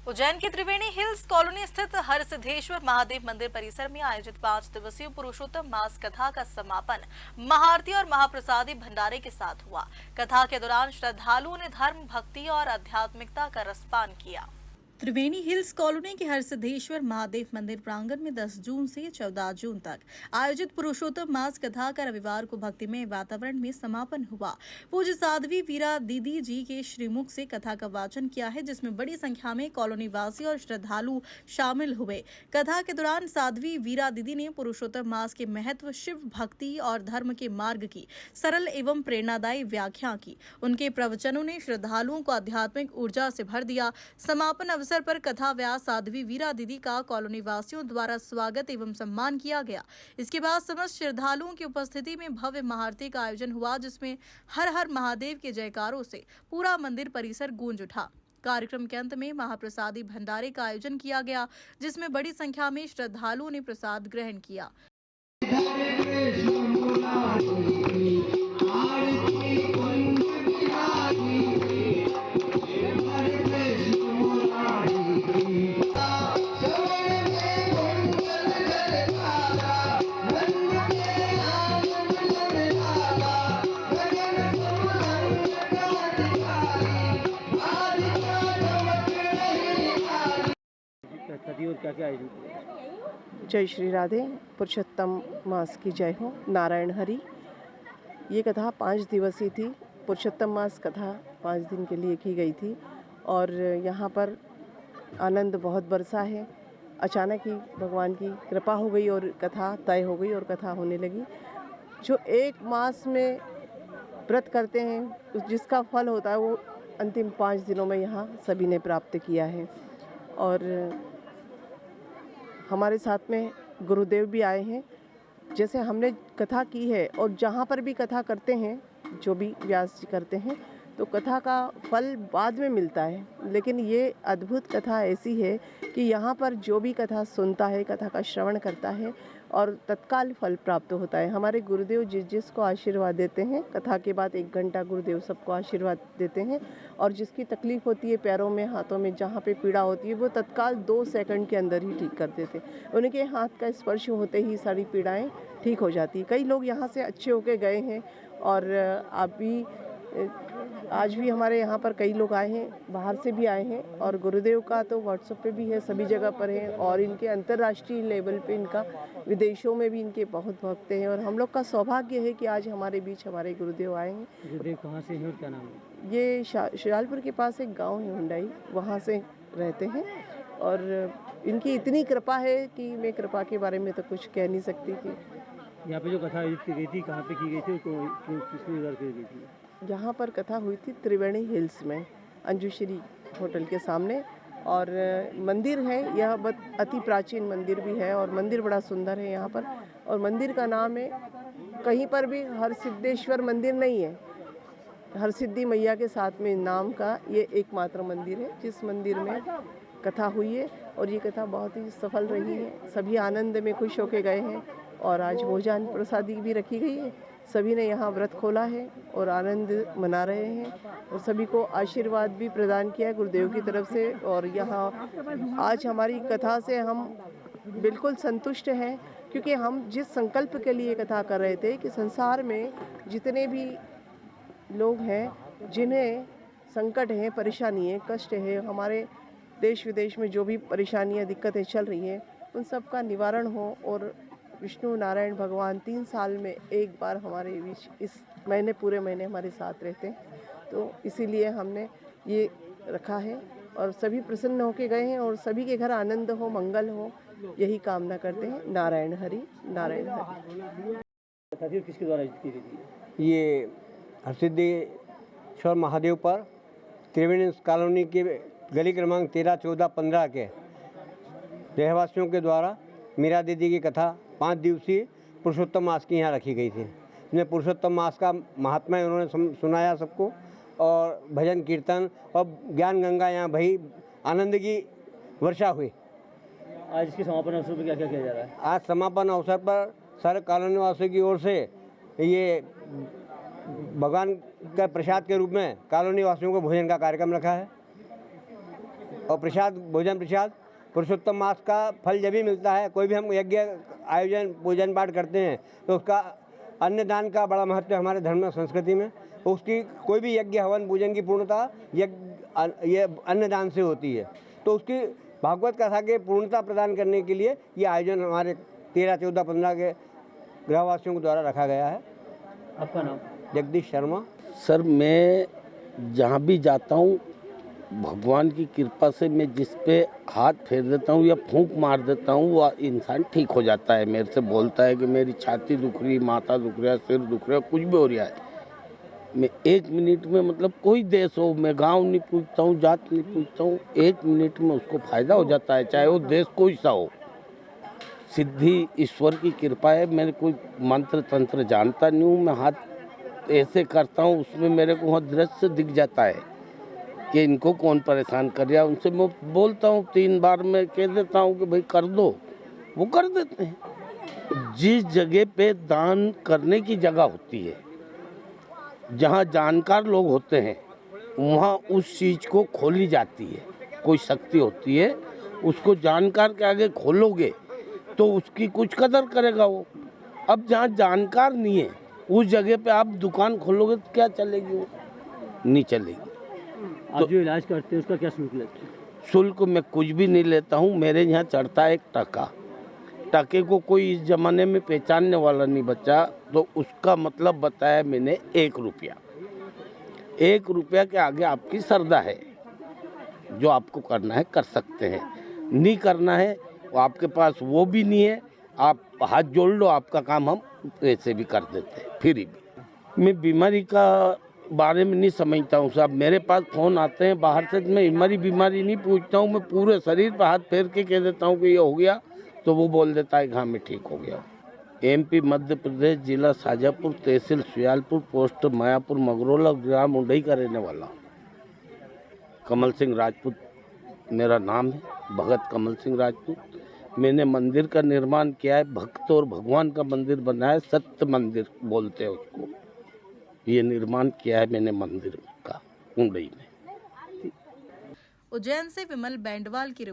उज्जैन के त्रिवेणी hills colony स्थित हरसिद्धेश्वर महादेव मंदिर परिसर में आयोजित 5 दिवसीय पुरुषोत्तम मास कथा का समापन महाआरती और महाप्रसादी भंडारे के साथ हुआ। कथा के दौरान श्रद्धालुओं ने धर्म, भक्ति और आध्यात्मिकता का रसपान किया। त्रिवेणी हिल्स कॉलोनी के हरसिद्धेश्वर महादेव मंदिर प्रांगण में 10 जून से 14 जून तक आयोजित पुरुषोत्तम मास कथा का रविवार को भक्तिमय वातावरण में समापन हुआ। पूज्य साध्वी वीरा दीदी जी के श्रीमुख से कथा का वाचन किया है, जिसमें बड़ी संख्या में कॉलोनी वासी और श्रद्धालु शामिल हुए। कथा के दौरान साध्वी वीरा दीदी ने पुरुषोत्तम मास के महत्व, शिव भक्ति और धर्म के मार्ग की सरल एवं प्रेरणादायी व्याख्या की। उनके प्रवचनों ने श्रद्धालुओं को आध्यात्मिक ऊर्जा से भर दिया। समापन अवसर पर कथा व्यास साध्वी वीरा दीदी का कॉलोनी वासियों द्वारा स्वागत एवं सम्मान किया गया। इसके बाद समस्त श्रद्धालुओं की उपस्थिति में भव्य महाआरती का आयोजन हुआ, जिसमें हर हर महादेव के जयकारों से पूरा मंदिर परिसर गूंज उठा। कार्यक्रम के अंत में महाप्रसादी भंडारे का आयोजन किया गया, जिसमें बड़ी संख्या में श्रद्धालुओं ने प्रसाद ग्रहण किया। क्या क्या आयोजन किया? जय श्री राधे। पुरुषोत्तम मास की जय हो। नारायण हरि। ये कथा 5 दिवसीय थी। पुरुषोत्तम मास कथा 5 दिन के लिए की गई थी और यहाँ पर आनंद बहुत बरसा है। अचानक ही भगवान की कृपा हो गई और कथा तय हो गई और कथा होने लगी। जो एक मास में व्रत करते हैं, जिसका फल होता है, वो अंतिम 5 दिनों में यहाँ सभी ने प्राप्त किया है। और हमारे साथ में गुरुदेव भी आए हैं। जैसे हमने कथा की है और जहाँ पर भी कथा करते हैं, जो भी व्यास जी करते हैं, तो कथा का फल बाद में मिलता है, लेकिन ये अद्भुत कथा ऐसी है कि यहाँ पर जो भी कथा सुनता है, कथा का श्रवण करता है और तत्काल फल प्राप्त होता है। हमारे गुरुदेव जिसको आशीर्वाद देते हैं, कथा के बाद 1 घंटा गुरुदेव सबको आशीर्वाद देते हैं और जिसकी तकलीफ होती है पैरों में, हाथों में, जहाँ पे पीड़ा होती है, वो तत्काल 2 सेकंड के अंदर ही ठीक कर देते हैं। उनके हाथ का स्पर्श होते ही सारी पीड़ाएँ ठीक हो जाती है। कई लोग यहाँ से अच्छे होके गए हैं और आज भी हमारे यहाँ पर कई लोग आए हैं, बाहर से भी आए हैं और गुरुदेव का तो व्हाट्सएप पे भी है, सभी जगह पर है और इनके अंतर्राष्ट्रीय लेवल पे इनका विदेशों में भी इनके बहुत भक्त हैं और हम लोग का सौभाग्य है कि आज हमारे बीच हमारे गुरुदेव आए हैं। गुरुदेव कहाँ से हैं और क्या नाम है? ये शाहजहांपुर के पास एक गाँव है हुंडई, वहाँ से रहते हैं और इनकी इतनी कृपा है कि मैं कृपा के बारे में तो कुछ कह नहीं सकती थी। यहाँ पे जो कथा आयोजित की गई थी, कहाँ पे की गई थी, किसने की गई थी? यहाँ पर कथा हुई थी त्रिवेणी हिल्स में, अंजुश्री होटल के सामने। और मंदिर है, यह अति प्राचीन मंदिर भी है और मंदिर बड़ा सुंदर है यहाँ पर। और मंदिर का नाम है, कहीं पर भी हरसिद्धेश्वर मंदिर नहीं है, हरसिद्धि मैया के साथ में नाम का ये एकमात्र मंदिर है जिस मंदिर में कथा हुई है और ये कथा बहुत ही सफल रही है। सभी आनंद में खुश होके गए हैं और आज भोजन प्रसादी भी रखी गई है। सभी ने यहाँ व्रत खोला है और आनंद मना रहे हैं और सभी को आशीर्वाद भी प्रदान किया है गुरुदेव की तरफ से। और यहाँ आज हमारी कथा से हम बिल्कुल संतुष्ट हैं, क्योंकि हम जिस संकल्प के लिए कथा कर रहे थे कि संसार में जितने भी लोग हैं, जिन्हें संकट है, परेशानी है, कष्ट है, हमारे देश विदेश में जो भी परेशानियाँ, दिक्कतें चल रही हैं, उन सब का निवारण हो और विष्णु नारायण भगवान 3 साल में एक बार हमारे बीच इस महीने, पूरे महीने हमारे साथ रहते हैं। तो इसीलिए हमने ये रखा है और सभी प्रसन्न होके गए हैं और सभी के घर आनंद हो, मंगल हो, यही कामना करते हैं। नारायण हरि, नारायण हरि। किसके द्वारा आयोजित की गई थी? ये हरसिद्धेश्वर महादेव पर त्रिवेणी कॉलोनी के गली क्रमांक 13, 14, 15 के रहवासियों के द्वारा मीरा दीदी की कथा 5 दिवसीय पुरुषोत्तम मास की यहाँ रखी गई थी। इसमें पुरुषोत्तम मास का महात्मा उन्होंने सुनाया सबको और भजन कीर्तन और ज्ञान गंगा यहाँ भई आनंद की वर्षा हुई। आज इसके समापन अवसर पर क्या क्या किया जा रहा है? आज समापन अवसर पर सारे कॉलोनी वासियों की ओर से ये भगवान का प्रसाद के रूप में कॉलोनी वासियों को भोजन का कार्यक्रम रखा है। और प्रसाद, भोजन प्रसाद पुरुषोत्तम मास का फल जब भी मिलता है, कोई भी हम यज्ञ आयोजन पूजन पाठ करते हैं तो उसका अन्नदान का बड़ा महत्व है हमारे धर्म में, संस्कृति में। उसकी कोई भी यज्ञ हवन पूजन की पूर्णता ये अन्नदान से होती है। तो उसकी भागवत कथा के पूर्णता प्रदान करने के लिए ये आयोजन हमारे 13, 14, 15 के ग्रामवासियों के द्वारा रखा गया है। आपका नाम? जगदीश शर्मा। सर, मैं जहाँ भी जाता हूँ भगवान की कृपा से मैं जिस पे हाथ फेर देता हूँ या फूंक मार देता हूँ वो इंसान ठीक हो जाता है। मेरे से बोलता है कि मेरी छाती दुख रही, माथा दुख रहा है, सिर दुख रहा है, कुछ भी हो रहा है। मैं 1 मिनट में, मतलब कोई देश हो, मैं गांव नहीं पूछता हूँ, जात नहीं पूछता हूँ, 1 मिनट में उसको फायदा हो जाता है, चाहे वो देश कोई सा हो। सिद्धि ईश्वर की कृपा है। मैंने कोई मंत्र तंत्र जानता नहीं हूँ, मैं हाथ ऐसे करता हूँ, उसमें मेरे को वहाँ दृश्य दिख जाता है कि इनको कौन परेशान कर रहा है। उनसे मैं बोलता हूँ, 3 बार मैं कह देता हूँ कि भाई कर दो, वो कर देते हैं। जिस जगह पे दान करने की जगह होती है, जहाँ जानकार लोग होते हैं, वहाँ उस चीज़ को खोली जाती है। कोई शक्ति होती है, उसको जानकार के आगे खोलोगे तो उसकी कुछ कदर करेगा वो। अब जहाँ जानकार नहीं है उस जगह पे आप दुकान खोलोगे तो क्या चलेगी? वो नहीं चलेगी। आप जो इलाज करते हैं उसका क्या शुल्क लेते हैं? शुल्क मैं कुछ भी नहीं लेता हूँ। मेरे यहाँ चढ़ता है 1 टका। टके को कोई इस ज़माने में पहचानने वाला नहीं बचा, तो उसका मतलब बताया मैंने 1 रुपया। 1 रुपया के आगे आपकी श्रद्धा है, जो आपको करना है कर सकते हैं, नहीं करना है आपके पास वो भी नहीं है, आप हाथ जोड़ लो, आपका काम हम ऐसे भी कर देते हैं फ्री भी। मैं बीमारी का बारे में नहीं समझता हूँ साहब। मेरे पास फ़ोन आते हैं बाहर से, मैं बीमारी नहीं पूछता हूँ, मैं पूरे शरीर पर हाथ फेर के कह देता हूँ कि ये हो गया, तो वो बोल देता है कि हाँ मैं ठीक हो गया। MP मध्य प्रदेश, जिला शाजापुर, तहसील सुयालपुर, पोस्ट मायापुर मगरोला, ग्राम उंडई का रहने वाला कमल सिंह राजपूत मेरा नाम है, भगत कमल सिंह राजपूत। मैंने मंदिर का निर्माण किया है, भक्त और भगवान का मंदिर बनाया है, सत्य मंदिर बोलते हैं उसको। ये निर्माण किया है मैंने मंदिर का उंडई में। उज्जैन से विमल बैंडवाल की